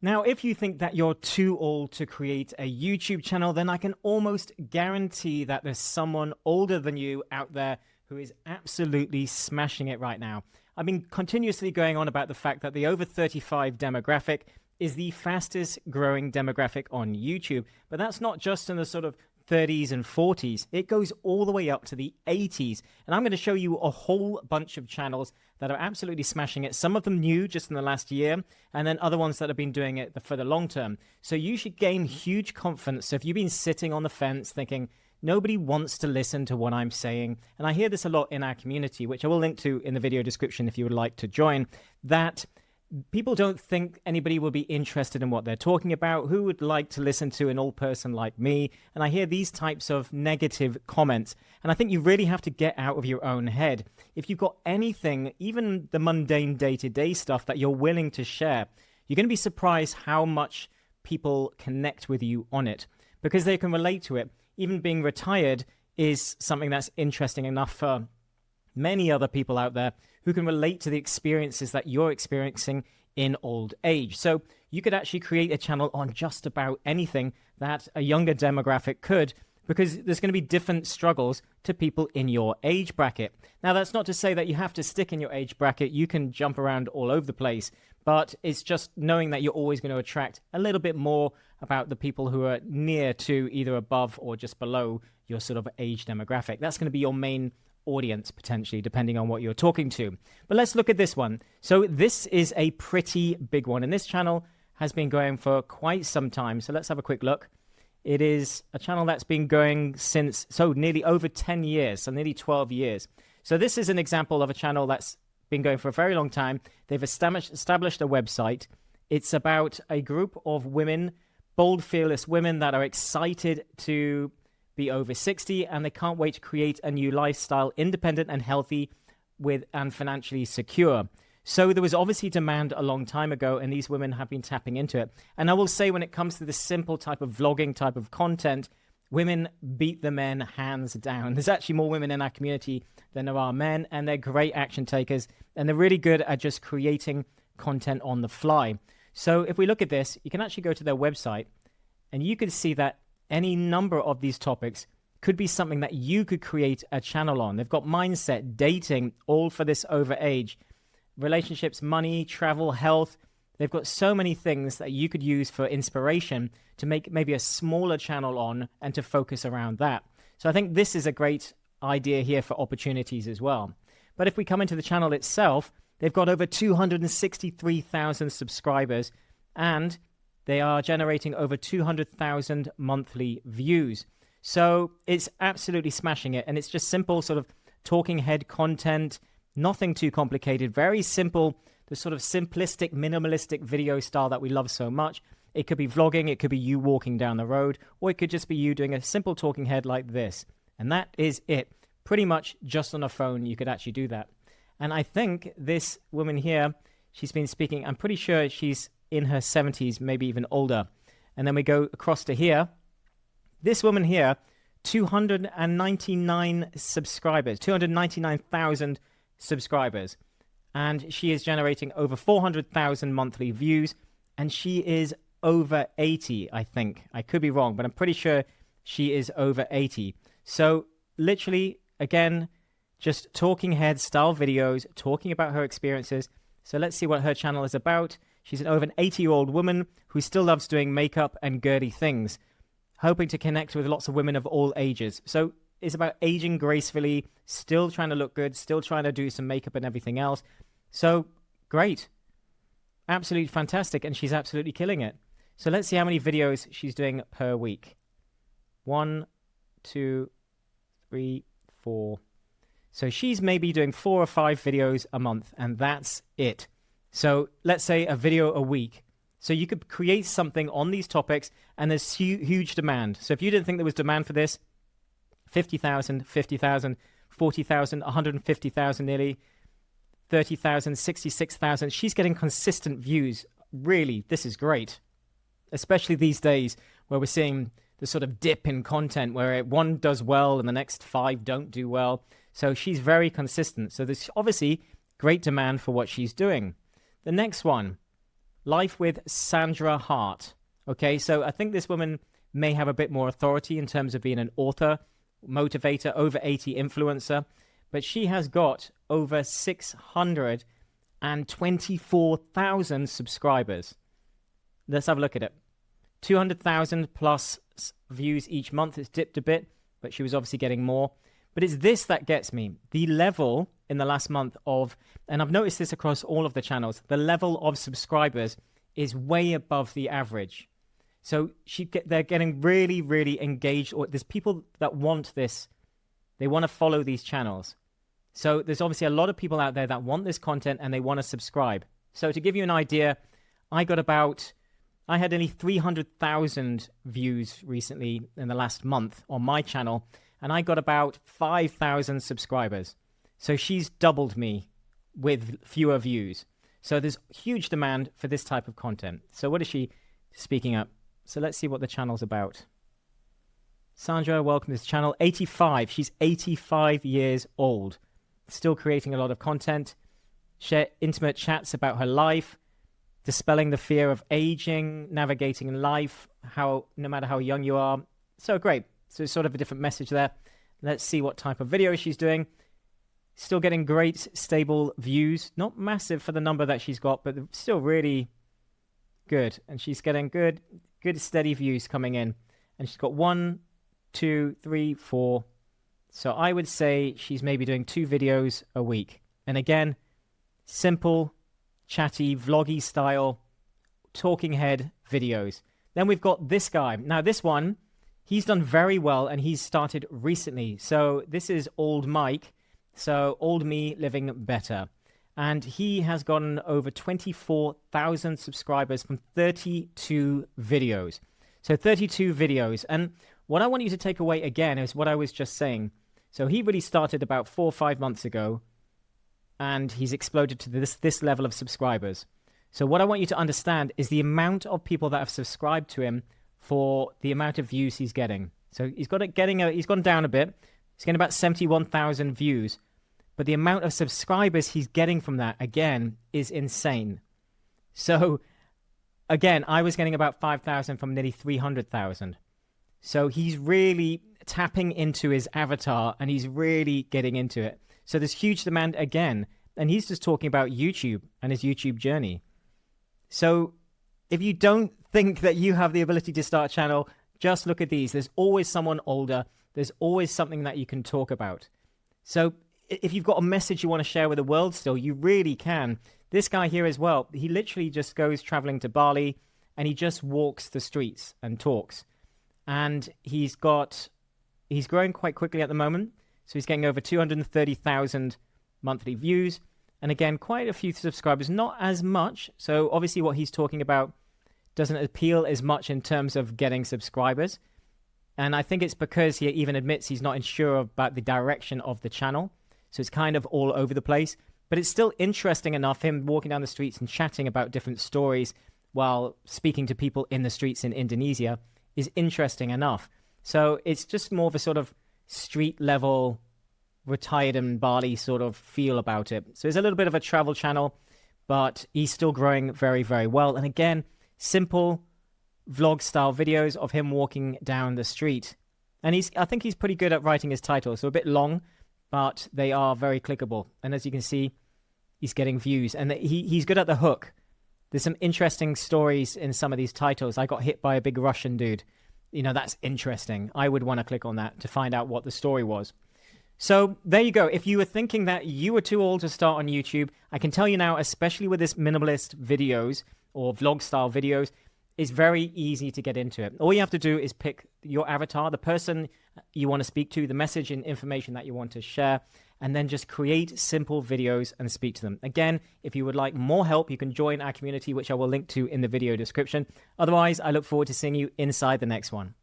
Now, if you think that you're too old to create a YouTube channel, then I can almost guarantee that there's someone older than you out there who is absolutely smashing it right now. I've been continuously going on about the fact that the over 35 demographic is the fastest growing demographic on YouTube. But that's not just in the sort of 30s and 40s. It goes all the way up to the 80s. And I'm going to show you a whole bunch of channels that are absolutely smashing it. Some of them new just in the last year, and then other ones that have been doing it for the long term. So you should gain huge confidence. So if you've been sitting on the fence thinking, nobody wants to listen to what I'm saying, and I hear this a lot in our community, which I will link to in the video description if you would like to join, that people don't think anybody will be interested in what they're talking about. Who would like to listen to an old person like me? And I hear these types of negative comments. And I think you really have to get out of your own head. If you've got anything, even the mundane day-to-day stuff that you're willing to share, you're going to be surprised how much people connect with you on it because they can relate to it. Even being retired is something that's interesting enough for many other people out there who can relate to the experiences that you're experiencing in old age. So you could actually create a channel on just about anything that a younger demographic could, because there's going to be different struggles to people in your age bracket. Now, that's not to say that you have to stick in your age bracket. You can jump around all over the place, but it's just knowing that you're always going to attract a little bit more about the people who are near to either above or just below your sort of age demographic. That's going to be your main audience potentially, depending on what you're talking to. But let's look at this one. So this is a pretty big one, and this channel has been going for quite some time. So let's have a quick look. It is a channel that's been going since nearly over 10 years, so nearly 12 years. So this is an example of a channel that's been going for a very long time. They've established a website. It's about a group of women, bold, fearless women that are excited to be over 60, and they can't wait to create a new lifestyle, independent and healthy and financially secure. So there was obviously demand a long time ago, and these women have been tapping into it. And I will say, when it comes to the simple type of vlogging type of content, women beat the men hands down. There's actually more women in our community than there are men, and they're great action takers, and they're really good at just creating content on the fly. So if we look at this, you can actually go to their website, and you can see that any number of these topics could be something that you could create a channel on. They've got mindset, dating, all for this over age, relationships, money, travel, health. They've got so many things that you could use for inspiration to make maybe a smaller channel on and to focus around that. So I think this is a great idea here for opportunities as well. But if we come into the channel itself, they've got over 263,000 subscribers, and they are generating over 200,000 monthly views. So it's absolutely smashing it. And it's just simple sort of talking head content, nothing too complicated, very simple, the sort of simplistic, minimalistic video style that we love so much. It could be vlogging, it could be you walking down the road, or it could just be you doing a simple talking head like this. And that is it. Pretty much just on a phone, you could actually do that. And I think this woman here, she's been speaking, I'm pretty sure she's in her 70s, maybe even older. And then we go across to here. This woman here, 299 subscribers, 299,000 subscribers. And she is generating over 400,000 monthly views. And she is over 80, I think. I could be wrong, but I'm pretty sure she is over 80. So literally, again, just talking head style videos, talking about her experiences. So let's see what her channel is about. She's over an 80-year-old woman who still loves doing makeup and girly things, hoping to connect with lots of women of all ages. So it's about aging gracefully, still trying to look good, still trying to do some makeup and everything else. So great. Absolutely fantastic. And she's absolutely killing it. So let's see how many videos she's doing per week. 1, 2, 3, 4. So she's maybe doing 4 or 5 videos a month, and that's it. So let's say a video a week. So you could create something on these topics, and there's huge demand. So if you didn't think there was demand for this, 50,000, 50,000, 40,000, 150,000 nearly, 30,000, 66,000. She's getting consistent views. Really, this is great. Especially these days where we're seeing the sort of dip in content where one does well and the next 5 don't do well. So she's very consistent. So there's obviously great demand for what she's doing. The next one, Life with Sandra Hart. Okay, so I think this woman may have a bit more authority in terms of being an author, motivator, over 80 influencer, but she has got over 624,000 subscribers. Let's have a look at it. 200,000 plus views each month. It's dipped a bit, but she was obviously getting more. But it's this that gets me. The level in the last month of, and I've noticed this across all of the channels, the level of subscribers is way above the average. So they're getting really, really engaged. Or there's people that want this. They want to follow these channels. So there's obviously a lot of people out there that want this content and they want to subscribe. So to give you an idea, I had only 300,000 views recently in the last month on my channel, and I got about 5,000 subscribers. So she's doubled me with fewer views. So there's huge demand for this type of content. So what is she speaking up? So let's see what the channel's about. Sandra, welcome to this channel. 85. She's 85 years old. Still creating a lot of content. Share intimate chats about her life. Dispelling the fear of aging, navigating in life, no matter how young you are. So great. So it's sort of a different message there. Let's see what type of video she's doing. Still getting great, stable views. Not massive for the number that she's got, but still really good. And she's getting good, steady views coming in. And she's got 1, 2, 3, 4. So I would say she's maybe doing 2 videos a week. And again, simple, chatty, vloggy style, talking head videos. Then we've got this guy. Now this one, he's done very well and he's started recently. So this is Old Mike. So Old Me Living Better. And he has gotten over 24,000 subscribers from 32 videos. So 32 videos. And what I want you to take away again is what I was just saying. So he really started about 4 or 5 months ago, and he's exploded to this level of subscribers. So what I want you to understand is the amount of people that have subscribed to him for the amount of views he's getting. So he's gone down a bit. He's getting about 71,000 views. But the amount of subscribers he's getting from that, again, is insane. So, again, I was getting about 5,000 from nearly 300,000. So he's really tapping into his avatar, and he's really getting into it. So there's huge demand again. And he's just talking about YouTube and his YouTube journey. So if you don't think that you have the ability to start a channel, just look at these. There's always someone older. There's always something that you can talk about. So if you've got a message you want to share with the world still, you really can. This guy here as well, he literally just goes traveling to Bali and he just walks the streets and talks. And he's growing quite quickly at the moment. So he's getting over 230,000 monthly views. And again, quite a few subscribers, not as much. So obviously what he's talking about doesn't appeal as much in terms of getting subscribers. And I think it's because he even admits he's not sure about the direction of the channel. So it's kind of all over the place. But it's still interesting enough, him walking down the streets and chatting about different stories while speaking to people in the streets in Indonesia is interesting enough. So it's just more of a sort of street level, retired in Bali sort of feel about it. So it's a little bit of a travel channel, but he's still growing very, very well. And again, simple vlog style videos of him walking down the street. And I think he's pretty good at writing his titles. So a bit long, but they are very clickable. And as you can see, he's getting views. And he's good at the hook. There's some interesting stories in some of these titles. I got hit by a big Russian dude. You know, that's interesting. I would want to click on that to find out what the story was. So there you go. If you were thinking that you were too old to start on YouTube, I can tell you now, especially with this minimalist videos or vlog style videos, it's very easy to get into it. All you have to do is pick your avatar, the person you want to speak to, the message and information that you want to share, and then just create simple videos and speak to them. Again, if you would like more help, you can join our community, which I will link to in the video description. Otherwise, I look forward to seeing you inside the next one.